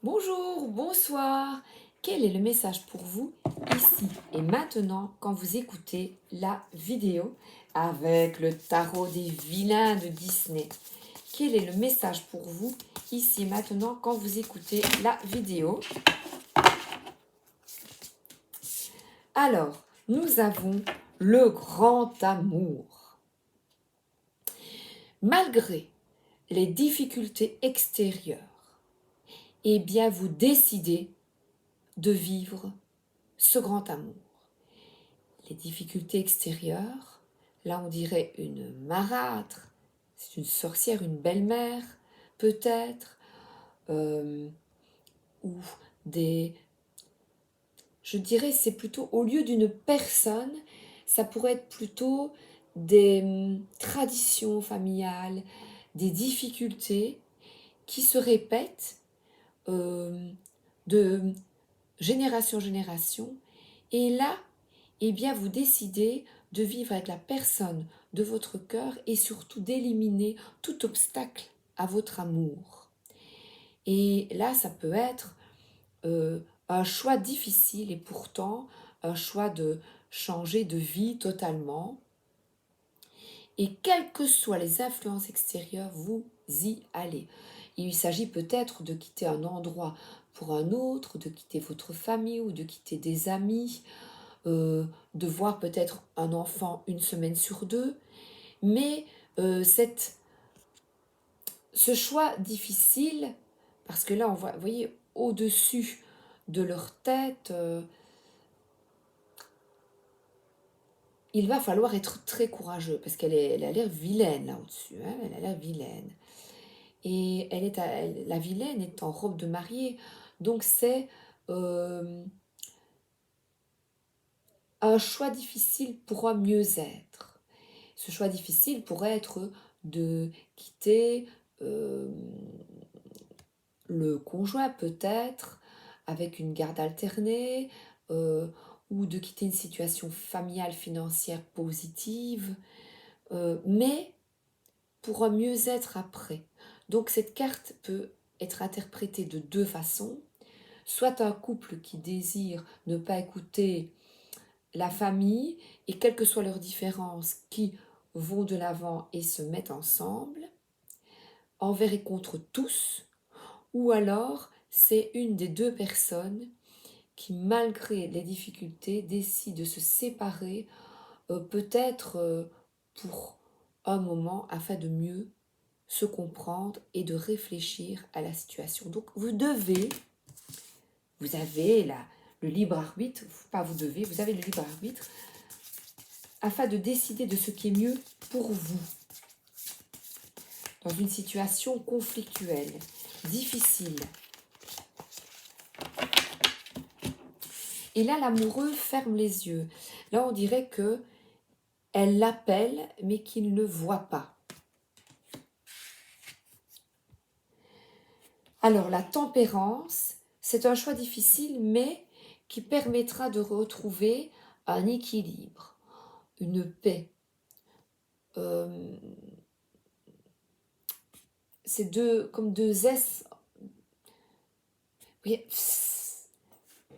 Bonjour, bonsoir. Quel est le message pour vous ici et maintenant quand vous écoutez la vidéo avec le tarot des vilains de Disney? Quel est le message pour vous ici et maintenant quand vous écoutez la vidéo? Alors, nous avons le grand amour. Malgré les difficultés extérieures, eh bien vous décidez de vivre ce grand amour. Les difficultés extérieures, là on dirait une marâtre, c'est une sorcière, une belle-mère peut-être, ou des... Je dirais c'est plutôt au lieu d'une personne, ça pourrait être plutôt des traditions familiales, des difficultés qui se répètent de génération en génération. Et là, eh bien, vous décidez de vivre avec la personne de votre cœur et surtout d'éliminer tout obstacle à votre amour. Et là, ça peut être un choix difficile et pourtant un choix de changer de vie totalement. Et quelles que soient les influences extérieures, vous y allez. Il s'agit peut-être de quitter un endroit pour un autre, de quitter votre famille ou de quitter des amis, de voir peut-être un enfant une semaine sur deux. Mais ce choix difficile, parce que là, on voit, vous voyez, au-dessus de leur tête, il va falloir être très courageux, parce elle a l'air vilaine là au-dessus, hein, elle a l'air vilaine. Et la vilaine est en robe de mariée, donc c'est un choix difficile pour un mieux-être. Ce choix difficile pourrait être de quitter euh, le conjoint peut-être avec une garde alternée, ou de quitter une situation familiale financière positive, mais pour un mieux-être après. Donc cette carte peut être interprétée de deux façons. Soit un couple qui désire ne pas écouter la famille et quelles que soient leurs différences, qui vont de l'avant et se mettent ensemble, envers et contre tous, ou alors c'est une des deux personnes qui, malgré les difficultés, décide de se séparer, peut-être pour un moment, afin de mieux se comprendre et de réfléchir à la situation. Donc vous avez le libre arbitre, pas vous devez, vous avez le libre arbitre, afin de décider de ce qui est mieux pour vous. Dans une situation conflictuelle, difficile. Et là, l'amoureux ferme les yeux. Là, on dirait que elle l'appelle, mais qu'il ne voit pas. Alors, la tempérance, c'est un choix difficile, mais qui permettra de retrouver un équilibre, une paix. C'est comme deux S. Oui,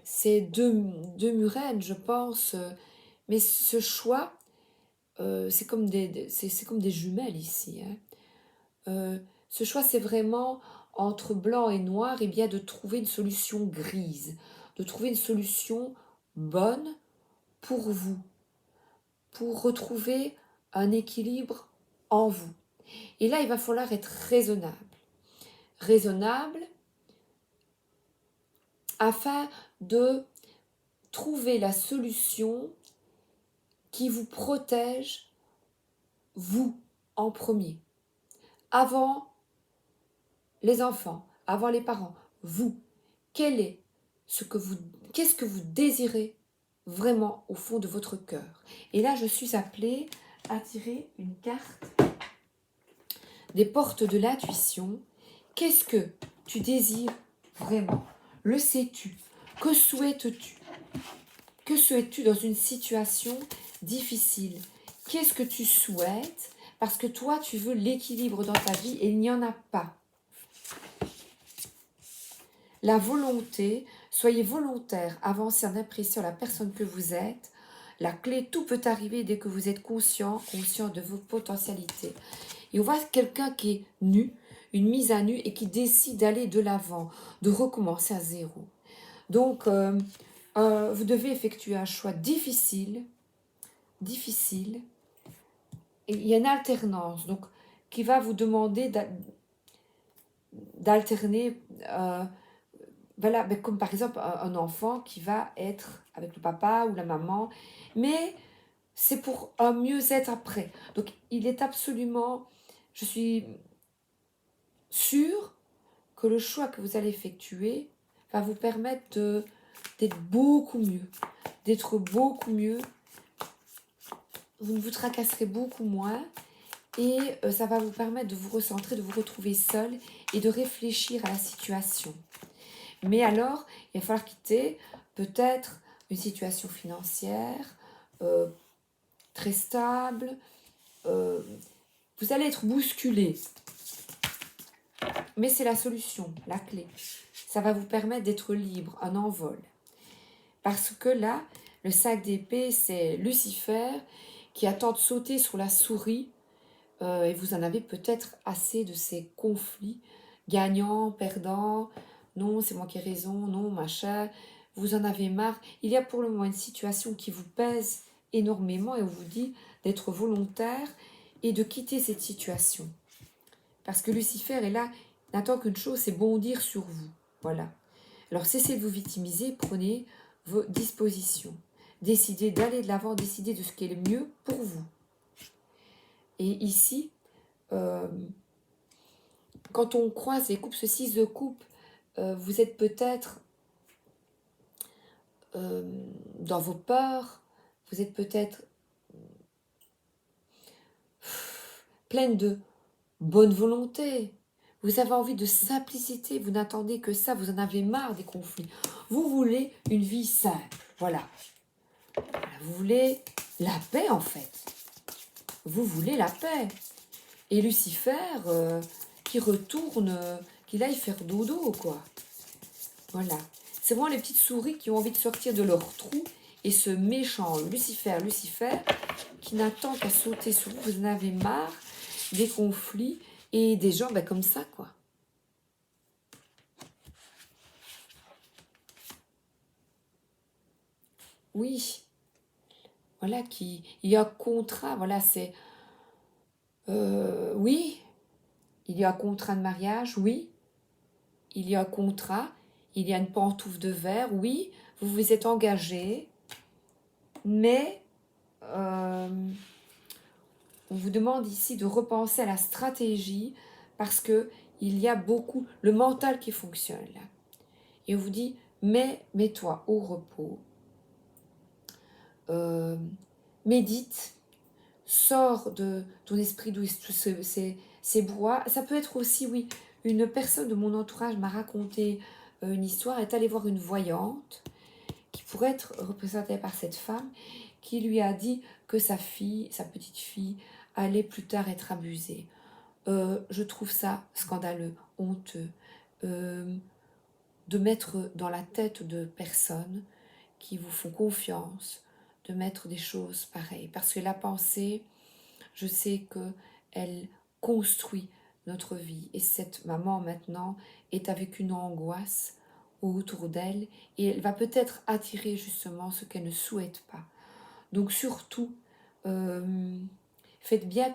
c'est deux murènes, je pense. Mais ce choix, c'est comme des jumelles ici. Hein. Ce choix, c'est vraiment entre blanc et noir, et bien de trouver une solution grise, de trouver une solution bonne pour vous, pour retrouver un équilibre en vous. Et là, il va falloir être raisonnable. Raisonnable afin de trouver la solution qui vous protège, vous, en premier. Avant les enfants, avant les parents, vous. Qu'est-ce que vous désirez vraiment au fond de votre cœur? Et là, je suis appelée à tirer une carte des portes de l'intuition. Qu'est-ce que tu désires vraiment? Le sais-tu? Que souhaites-tu? Que souhaites-tu dans une situation difficile? Qu'est-ce que tu souhaites? Parce que toi, tu veux l'équilibre dans ta vie et il n'y en a pas. la volonté, soyez volontaire, avancez en appréciant la personne que vous êtes. La clé, tout peut arriver dès que vous êtes conscient de vos potentialités. Et on voit quelqu'un qui est nu, une mise à nu, et qui décide d'aller de l'avant, de recommencer à zéro. Donc, vous devez effectuer un choix difficile, et il y a une alternance, donc, qui va vous demander d'alterner, voilà, ben, comme par exemple un enfant qui va être avec le papa ou la maman, mais c'est pour un mieux-être après. Donc, il est absolument, je suis sûre que le choix que vous allez effectuer va vous permettre d'être beaucoup mieux, d'être beaucoup mieux. Vous ne vous tracasserez beaucoup moins et ça va vous permettre de vous recentrer, de vous retrouver seul et de réfléchir à la situation. Mais alors, il va falloir quitter peut-être une situation financière très stable. Vous allez être bousculé, mais c'est la solution, la clé. Ça va vous permettre d'être libre, un envol. Parce que là, le sac d'épée, c'est Lucifer qui attend de sauter sur la souris. Et vous en avez peut-être assez de ces conflits, gagnant, perdant, non, c'est moi qui ai raison, non, machin. Vous en avez marre. Il y a pour le moment une situation qui vous pèse énormément et on vous dit d'être volontaire et de quitter cette situation. Parce que Lucifer est là, n'attend qu'une chose, c'est bondir sur vous. Voilà. Alors cessez de vous victimiser, prenez vos dispositions. Décidez d'aller de l'avant, décidez de ce qui est le mieux pour vous. Et ici, quand on croise les coupes, ce 6 de coupe, vous êtes peut-être dans vos peurs, vous êtes peut-être pleine de bonne volonté, vous avez envie de simplicité, vous n'attendez que ça, vous en avez marre des conflits. Vous voulez une vie simple, voilà. Vous voulez la paix en fait. Vous voulez la paix. Et Lucifer qui retourne, qu'il aille faire dodo, quoi. Voilà. C'est vraiment les petites souris qui ont envie de sortir de leur trou et ce méchant Lucifer, qui n'attend qu'à sauter sur vous. Vous en avez marre des conflits et des gens comme ça, quoi. Oui. Voilà, il y a un contrat, voilà, c'est... oui, il y a un contrat de mariage, oui. Il y a un contrat, il y a une pantoufle de verre, oui. Vous vous êtes engagé, mais on vous demande ici de repenser à la stratégie parce que il y a beaucoup le mental qui fonctionne là. Et on vous dit, mets-toi au repos, médite, sors de ton esprit d'où ces brouhahs. Ça peut être aussi, oui, une personne de mon entourage m'a raconté une histoire, est allée voir une voyante qui pourrait être représentée par cette femme qui lui a dit que sa petite fille, allait plus tard être abusée. Je trouve ça scandaleux, honteux, de mettre dans la tête de personnes qui vous font confiance, de mettre des choses pareilles. Parce que la pensée, je sais qu'elle construit notre vie. Et cette maman maintenant est avec une angoisse autour d'elle et elle va peut-être attirer justement ce qu'elle ne souhaite pas. Donc surtout, faites bien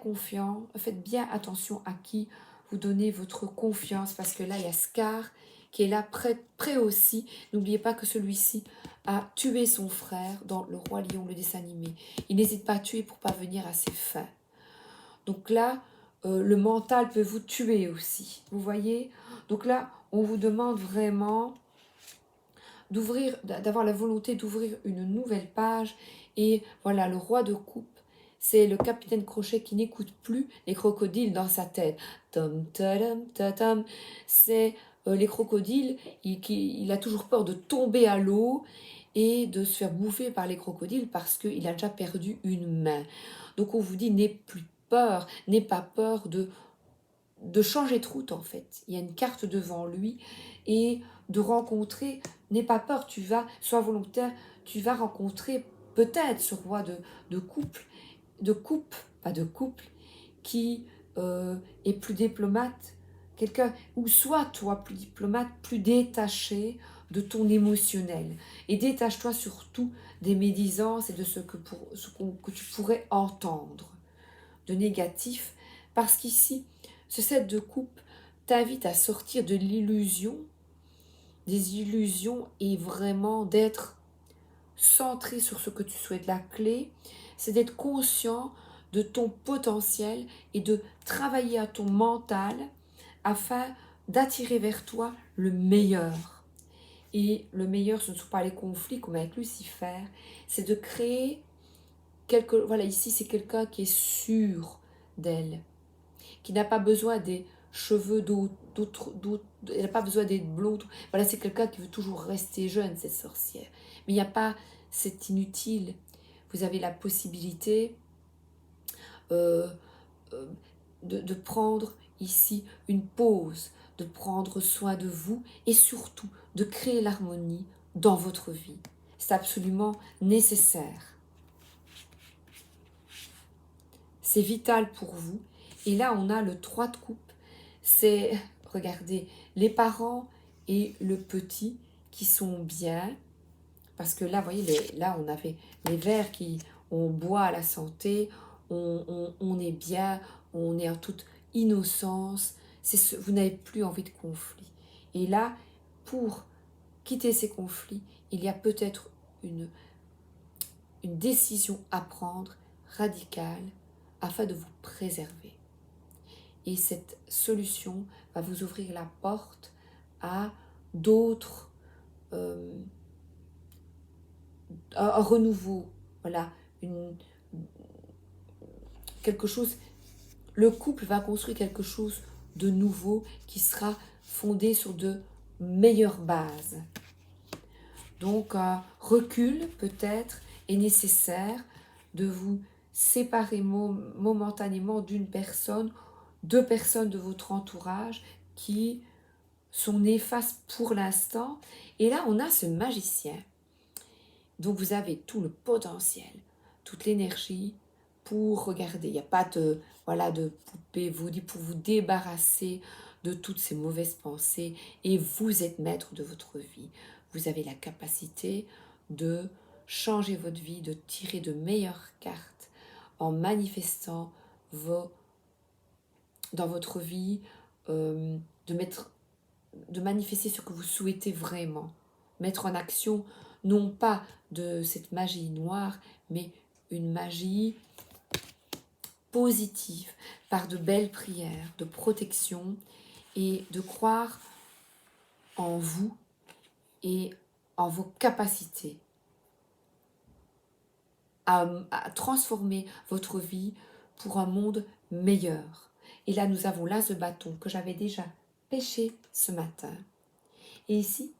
attention à qui vous donnez votre confiance parce que là, il y a Scar qui est là prêt aussi. N'oubliez pas que celui-ci a tué son frère dans Le Roi Lion, le dessin animé. Il n'hésite pas à tuer pour parvenir à ses fins. Donc là, le mental peut vous tuer aussi. Vous voyez? Donc là, on vous demande vraiment d'avoir la volonté d'ouvrir une nouvelle page. Et voilà, le roi de coupe, c'est le capitaine Crochet qui n'écoute plus les crocodiles dans sa tête. Tom, tadam, tatam. C'est les crocodiles, il a toujours peur de tomber à l'eau et de se faire bouffer par les crocodiles parce qu'il a déjà perdu une main. Donc on vous dit, n'aie pas peur de changer de route en fait. Il y a une carte devant lui et de rencontrer, n'aie pas peur, sois volontaire, tu vas rencontrer peut-être ce roi pas de couple, qui est plus diplomate, quelqu'un, ou soit toi plus diplomate, plus détaché de ton émotionnel. Et détache-toi surtout des médisances et de que tu pourrais entendre de négatif, parce qu'ici, ce set de coupe t'invite à sortir de l'illusion, des illusions, et vraiment d'être centré sur ce que tu souhaites. La clé, c'est d'être conscient de ton potentiel et de travailler à ton mental afin d'attirer vers toi le meilleur. Et le meilleur, ce ne sont pas les conflits comme avec Lucifer, c'est de créer voilà, ici c'est quelqu'un qui est sûr d'elle, qui n'a pas besoin des cheveux d'autres, elle n'a pas besoin d'être blonde. Voilà, c'est quelqu'un qui veut toujours rester jeune, cette sorcière. Mais il n'y a pas, c'est inutile. Vous avez la possibilité euh, euh, de prendre ici une pause, de prendre soin de vous et surtout de créer l'harmonie dans votre vie. C'est absolument nécessaire. C'est vital pour vous. Et là, on a le 3 de coupe. C'est, regardez, les parents et le petit qui sont bien. Parce que là, vous voyez, là, on avait les verts on boit à la santé, on est bien, on est en toute innocence. Vous n'avez plus envie de conflit. Et là, pour quitter ces conflits, il y a peut-être une décision à prendre radicale afin de vous préserver. Et cette solution va vous ouvrir la porte à d'autres, un renouveau, voilà, quelque chose. Le couple va construire quelque chose de nouveau qui sera fondé sur de meilleures bases. Donc, un recul peut-être est nécessaire de vous séparer momentanément d'une personne, 2 personnes de votre entourage qui sont néfastes pour l'instant. Et là, on a ce magicien. Donc, vous avez tout le potentiel, toute l'énergie pour regarder. Il n'y a pas de, voilà, de poupée vous dit pour vous débarrasser de toutes ces mauvaises pensées et vous êtes maître de votre vie. Vous avez la capacité de changer votre vie, de tirer de meilleures cartes en manifestant dans votre vie, de manifester ce que vous souhaitez vraiment, mettre en action non pas de cette magie noire, mais une magie positive par de belles prières, de protection et de croire en vous et en vos capacités à transformer votre vie pour un monde meilleur. Et là, nous avons l'as de bâton que j'avais déjà pêché ce matin. Et ici,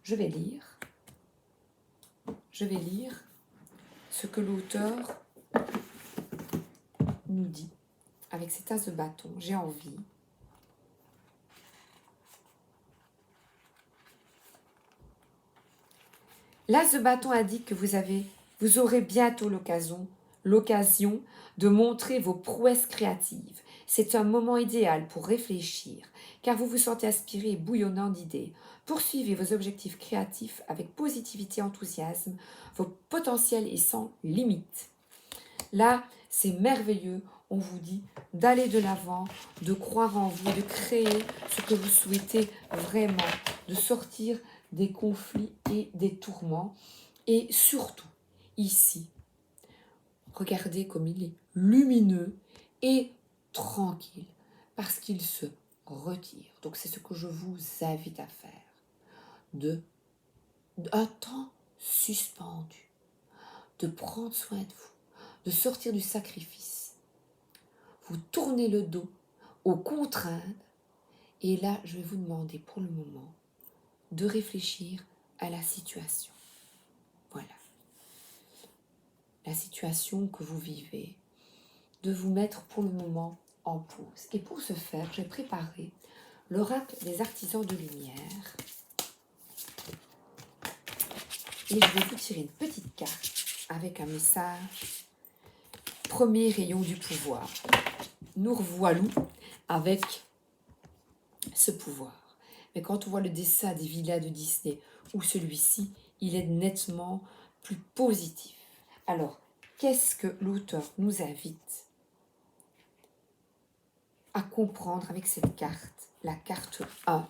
je vais lire ce que l'auteur nous dit avec cet as de bâton. J'ai envie. L'as de bâton indique que vous aurez bientôt l'occasion de montrer vos prouesses créatives. C'est un moment idéal pour réfléchir, car vous vous sentez aspiré et bouillonnant d'idées. Poursuivez vos objectifs créatifs avec positivité et enthousiasme. Votre potentiel est sans limite. Là, c'est merveilleux. On vous dit d'aller de l'avant, de croire en vous, de créer ce que vous souhaitez vraiment, de sortir des conflits et des tourments. Et surtout, ici, regardez comme il est lumineux et tranquille, parce qu'il se retire. Donc c'est ce que je vous invite à faire, un temps suspendu, de prendre soin de vous, de sortir du sacrifice. Vous tournez le dos aux contraintes, et là, je vais vous demander pour le moment de réfléchir à la situation. Voilà. La situation que vous vivez, de vous mettre pour le moment en pause. Et pour ce faire, j'ai préparé l'oracle des artisans de lumière. Et je vais vous tirer une petite carte avec un message. Premier rayon du pouvoir. Nous revoilà avec ce pouvoir. Mais quand on voit le dessin des villas de Disney ou celui-ci, il est nettement plus positif. Alors, qu'est-ce que l'auteur nous invite à comprendre avec cette carte, la carte 1?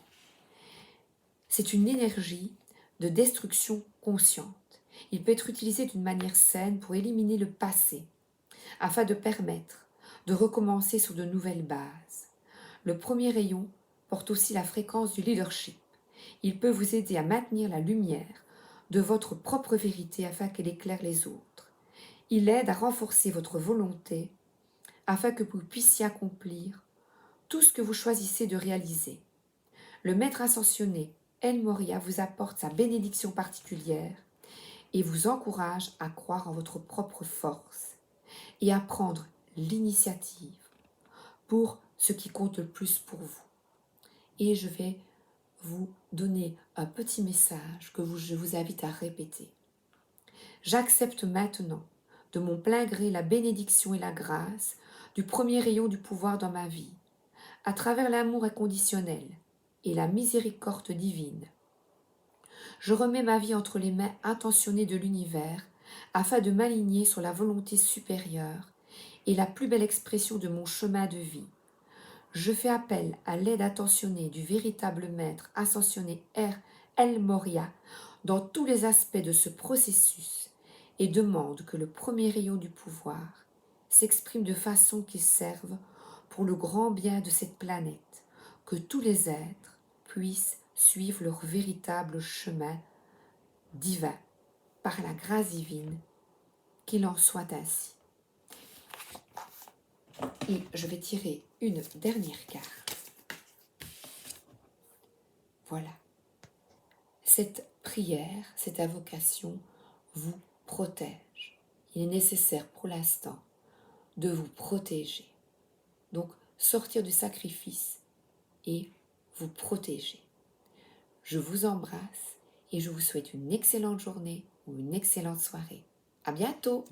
C'est une énergie de destruction consciente. Il peut être utilisé d'une manière saine pour éliminer le passé, afin de permettre de recommencer sur de nouvelles bases. Le premier rayon porte aussi la fréquence du leadership. Il peut vous aider à maintenir la lumière de votre propre vérité afin qu'elle éclaire les autres. Il aide à renforcer votre volonté afin que vous puissiez accomplir tout ce que vous choisissez de réaliser. Le maître ascensionné, El Moria, vous apporte sa bénédiction particulière et vous encourage à croire en votre propre force et à prendre l'initiative pour ce qui compte le plus pour vous. Et je vais vous donner un petit message que je vous invite à répéter. J'accepte maintenant de mon plein gré la bénédiction et la grâce du premier rayon du pouvoir dans ma vie, à travers l'amour inconditionnel et la miséricorde divine. Je remets ma vie entre les mains intentionnées de l'univers afin de m'aligner sur la volonté supérieure et la plus belle expression de mon chemin de vie. Je fais appel à l'aide attentionnée du véritable maître ascensionné El Moria dans tous les aspects de ce processus et demande que le premier rayon du pouvoir s'exprime de façon qui serve pour le grand bien de cette planète, que tous les êtres puissent suivre leur véritable chemin divin, par la grâce divine, qu'il en soit ainsi. Et je vais tirer une dernière carte. Voilà. Cette prière, cette invocation vous protège. Il est nécessaire pour l'instant de vous protéger. Donc, sortir du sacrifice et vous protéger. Je vous embrasse et je vous souhaite une excellente journée ou une excellente soirée. À bientôt!